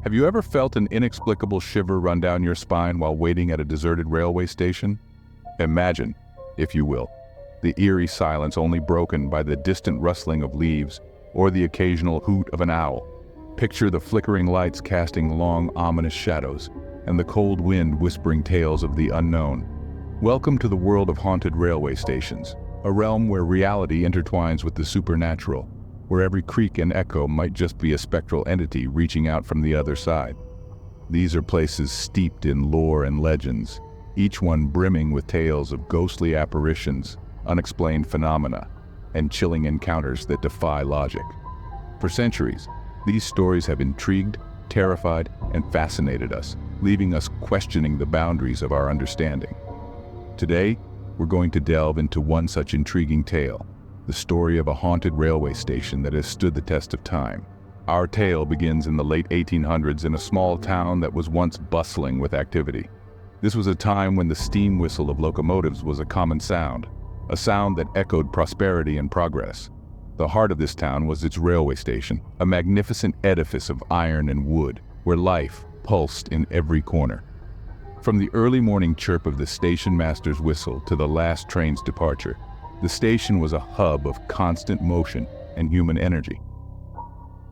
Have you ever felt an inexplicable shiver run down your spine while waiting at a deserted railway station? Imagine, if you will, the eerie silence only broken by the distant rustling of leaves or the occasional hoot of an owl. Picture the flickering lights casting long, ominous shadows, and the cold wind whispering tales of the unknown. Welcome to the world of haunted railway stations, a realm where reality intertwines with the supernatural, where every creak and echo might just be a spectral entity reaching out from the other side. These are places steeped in lore and legends, each one brimming with tales of ghostly apparitions, unexplained phenomena, and chilling encounters that defy logic. For centuries, these stories have intrigued, terrified, and fascinated us, leaving us questioning the boundaries of our understanding. Today, we're going to delve into one such intriguing tale, the story of a haunted railway station that has stood the test of time. Our tale begins in the late 1800s in a small town that was once bustling with activity. This was a time when the steam whistle of locomotives was a common sound, a sound that echoed prosperity and progress. The heart of this town was its railway station, a magnificent edifice of iron and wood, where life pulsed in every corner. From the early morning chirp of the station master's whistle to the last train's departure, the station was a hub of constant motion and human energy.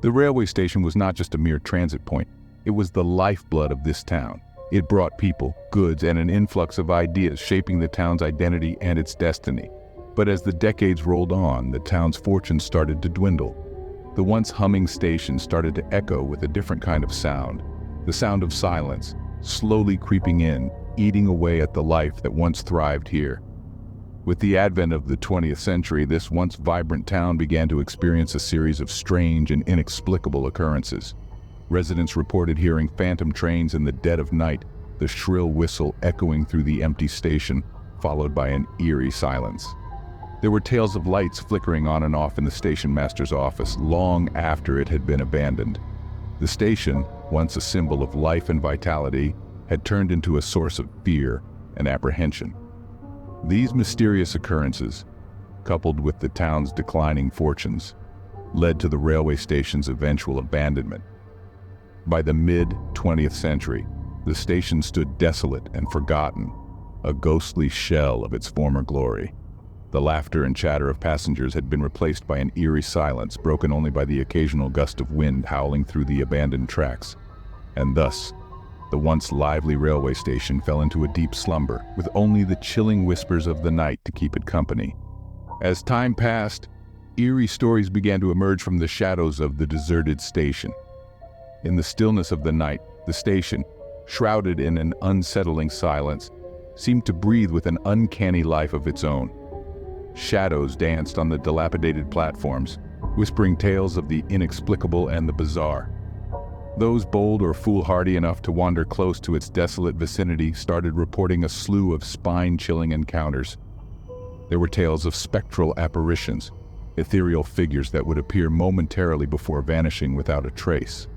The railway station was not just a mere transit point, it was the lifeblood of this town. It brought people, goods, and an influx of ideas shaping the town's identity and its destiny. But as the decades rolled on, the town's fortunes started to dwindle. The once humming station started to echo with a different kind of sound, the sound of silence, slowly creeping in, eating away at the life that once thrived here. With the advent of the 20th century, this once vibrant town began to experience a series of strange and inexplicable occurrences. Residents reported hearing phantom trains in the dead of night, the shrill whistle echoing through the empty station, followed by an eerie silence. There were tales of lights flickering on and off in the station master's office long after it had been abandoned. The station, once a symbol of life and vitality, had turned into a source of fear and apprehension. These mysterious occurrences, coupled with the town's declining fortunes, led to the railway station's eventual abandonment. By the mid-20th century, the station stood desolate and forgotten, a ghostly shell of its former glory. The laughter and chatter of passengers had been replaced by an eerie silence broken only by the occasional gust of wind howling through the abandoned tracks. And thus, the once lively railway station fell into a deep slumber, with only the chilling whispers of the night to keep it company. As time passed, eerie stories began to emerge from the shadows of the deserted station. In the stillness of the night, the station, shrouded in an unsettling silence, seemed to breathe with an uncanny life of its own. Shadows danced on the dilapidated platforms, whispering tales of the inexplicable and the bizarre. Those bold or foolhardy enough to wander close to its desolate vicinity started reporting a slew of spine-chilling encounters. There were tales of spectral apparitions, ethereal figures that would appear momentarily before vanishing without a trace.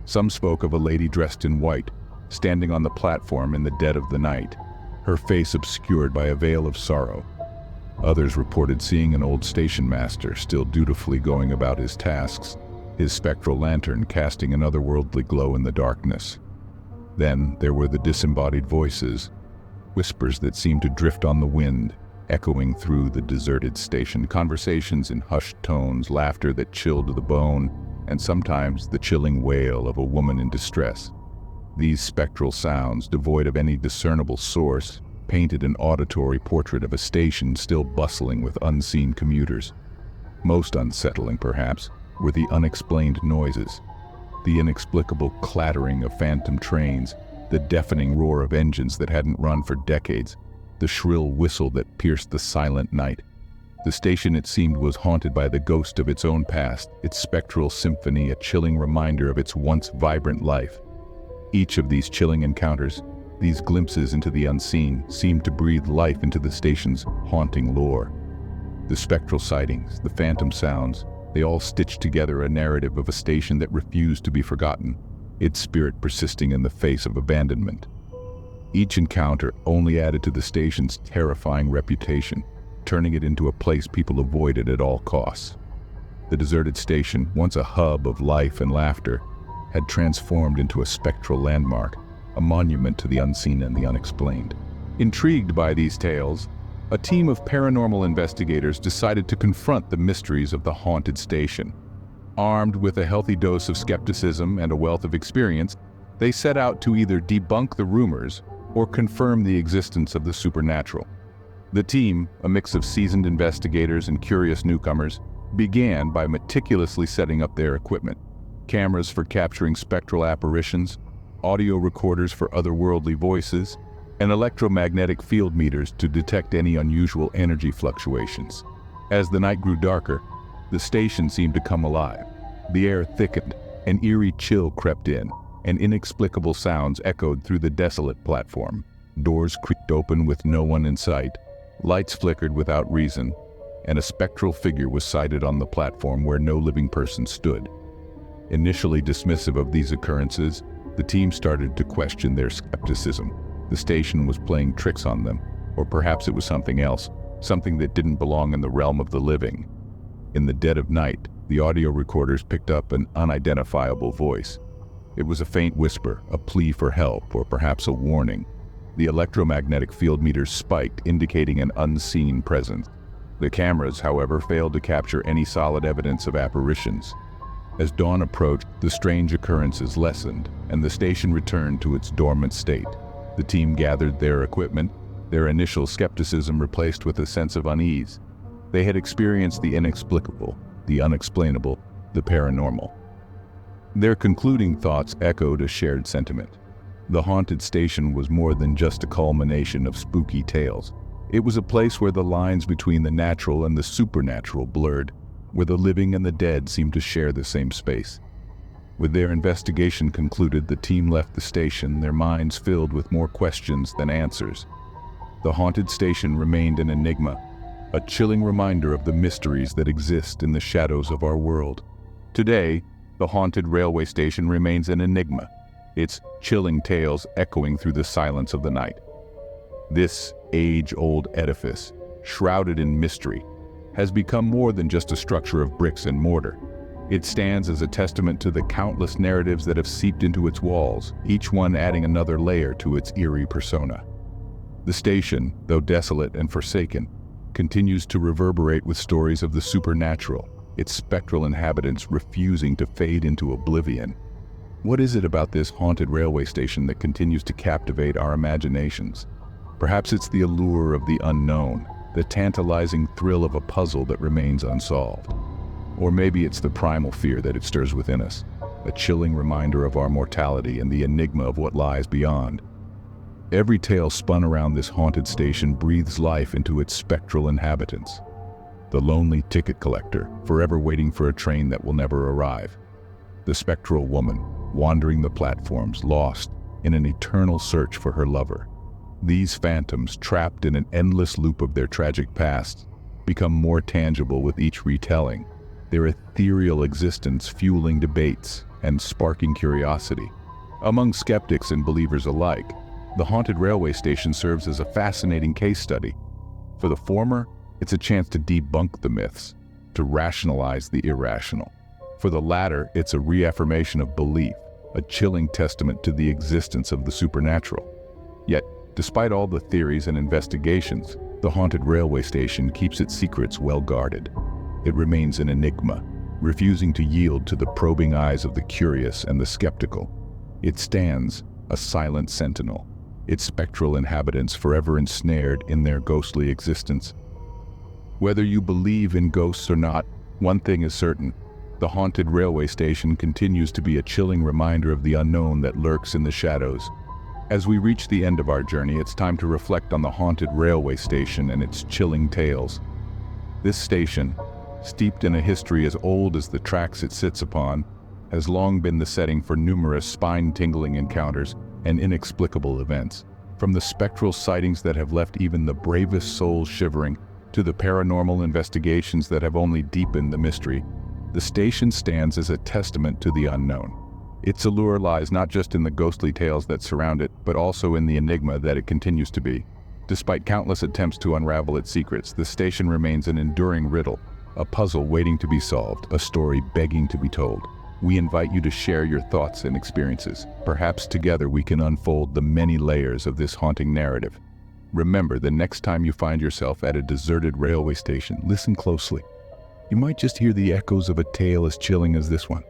Some spoke of a lady dressed in white, standing on the platform in the dead of the night, her face obscured by a veil of sorrow. Others reported seeing an old station master still dutifully going about his tasks, his spectral lantern casting an otherworldly glow in the darkness. Then there were the disembodied voices, whispers that seemed to drift on the wind, echoing through the deserted station, conversations in hushed tones, laughter that chilled to the bone, and sometimes the chilling wail of a woman in distress. These spectral sounds, devoid of any discernible source, painted an auditory portrait of a station still bustling with unseen commuters. Most unsettling, perhaps, were the unexplained noises, the inexplicable clattering of phantom trains, the deafening roar of engines that hadn't run for decades, the shrill whistle that pierced the silent night. The station, it seemed, was haunted by the ghost of its own past, its spectral symphony a chilling reminder of its once vibrant life. Each of these chilling encounters, these glimpses into the unseen, seemed to breathe life into the station's haunting lore. The spectral sightings, the phantom sounds, they all stitched together a narrative of a station that refused to be forgotten, its spirit persisting in the face of abandonment. Each encounter only added to the station's terrifying reputation, turning it into a place people avoided at all costs. The deserted station, once a hub of life and laughter, had transformed into a spectral landmark, a monument to the unseen and the unexplained. Intrigued by these tales, a team of paranormal investigators decided to confront the mysteries of the haunted station. Armed with a healthy dose of skepticism and a wealth of experience, they set out to either debunk the rumors or confirm the existence of the supernatural. The team, a mix of seasoned investigators and curious newcomers, began by meticulously setting up their equipment: cameras for capturing spectral apparitions, audio recorders for otherworldly voices, and electromagnetic field meters to detect any unusual energy fluctuations. As the night grew darker, the station seemed to come alive. The air thickened, an eerie chill crept in, and inexplicable sounds echoed through the desolate platform. Doors creaked open with no one in sight, lights flickered without reason, and a spectral figure was sighted on the platform where no living person stood. Initially dismissive of these occurrences, the team started to question their skepticism. The station was playing tricks on them, or perhaps it was something else, something that didn't belong in the realm of the living. In the dead of night, the audio recorders picked up an unidentifiable voice. It was a faint whisper, a plea for help, or perhaps a warning. The electromagnetic field meters spiked, indicating an unseen presence. The cameras, however, failed to capture any solid evidence of apparitions. As dawn approached, the strange occurrences lessened, and the station returned to its dormant state. The team gathered their equipment, their initial skepticism replaced with a sense of unease. They had experienced the inexplicable, the unexplainable, the paranormal. Their concluding thoughts echoed a shared sentiment. The haunted station was more than just a culmination of spooky tales. It was a place where the lines between the natural and the supernatural blurred, where the living and the dead seemed to share the same space. With their investigation concluded, the team left the station, their minds filled with more questions than answers. The haunted station remained an enigma, a chilling reminder of the mysteries that exist in the shadows of our world. Today, the haunted railway station remains an enigma, its chilling tales echoing through the silence of the night. This age-old edifice, shrouded in mystery, has become more than just a structure of bricks and mortar. It stands as a testament to the countless narratives that have seeped into its walls, each one adding another layer to its eerie persona. The station, though desolate and forsaken, continues to reverberate with stories of the supernatural, its spectral inhabitants refusing to fade into oblivion. What is it about this haunted railway station that continues to captivate our imaginations? Perhaps it's the allure of the unknown, the tantalizing thrill of a puzzle that remains unsolved. Or maybe it's the primal fear that it stirs within us, a chilling reminder of our mortality and the enigma of what lies beyond. Every tale spun around this haunted station breathes life into its spectral inhabitants. The lonely ticket collector, forever waiting for a train that will never arrive. The spectral woman, wandering the platforms, lost in an eternal search for her lover. These phantoms, trapped in an endless loop of their tragic past, become more tangible with each retelling, their ethereal existence fueling debates and sparking curiosity. Among skeptics and believers alike, the haunted railway station serves as a fascinating case study. For the former, it's a chance to debunk the myths, to rationalize the irrational. For the latter, it's a reaffirmation of belief, a chilling testament to the existence of the supernatural. Yet, despite all the theories and investigations, the haunted railway station keeps its secrets well guarded. It remains an enigma, refusing to yield to the probing eyes of the curious and the skeptical. It stands, a silent sentinel, its spectral inhabitants forever ensnared in their ghostly existence. Whether you believe in ghosts or not, one thing is certain: the haunted railway station continues to be a chilling reminder of the unknown that lurks in the shadows. As we reach the end of our journey, it's time to reflect on the haunted railway station and its chilling tales. This station, steeped in a history as old as the tracks it sits upon, has long been the setting for numerous spine-tingling encounters and inexplicable events. From the spectral sightings that have left even the bravest souls shivering, to the paranormal investigations that have only deepened the mystery, the station stands as a testament to the unknown. Its allure lies not just in the ghostly tales that surround it, but also in the enigma that it continues to be. Despite countless attempts to unravel its secrets, the station remains an enduring riddle, a puzzle waiting to be solved, a story begging to be told. We invite you to share your thoughts and experiences. Perhaps together we can unfold the many layers of this haunting narrative. Remember, the next time you find yourself at a deserted railway station, listen closely. You might just hear the echoes of a tale as chilling as this one.